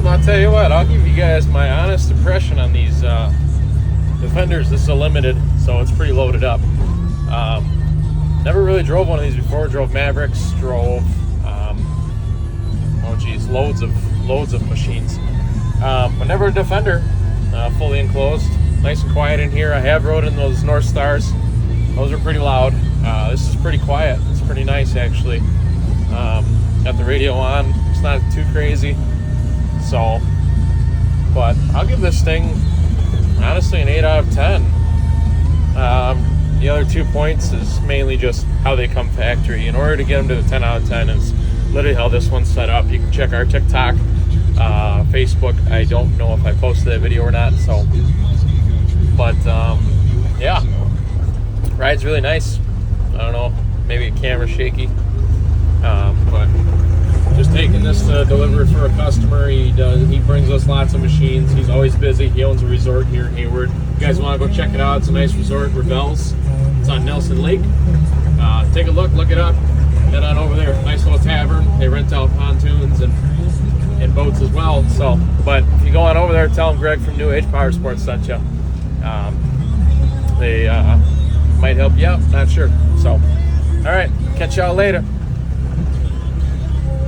Jim, I'll tell you what, I'll give you guys my honest impression on these Defenders. This is a limited, so it's pretty loaded up. Never really drove one of these before. Drove Mavericks, drove loads of machines, but never a Defender. Fully enclosed, nice and quiet in here. I have rode in those North Stars. Those are pretty loud. This is pretty quiet. It's pretty nice actually. Got the radio on. It's not too crazy. So, but I'll give this thing honestly an 8 out of 10. The other 2 points is mainly just how they come factory. In order to get them to the 10 out of 10 is literally how this one's set up. You can check our TikTok, Facebook. I don't know if I posted that video or not. So, but yeah, ride's really nice. I don't know, maybe the camera's shaky, but just taking this to deliver it for a customer. He brings us lots of machines. He's always busy. He owns a resort here in Hayward. If you guys want to go check it out, it's a nice resort, Rebels. It's on Nelson Lake. Take a look it up, head on over there. Nice little tavern. They rent out pontoons and boats as well. So, but if you go on over there, tell them Greg from New Age Power Sports sent you. They might help you out, not sure. So, all right, catch y'all later.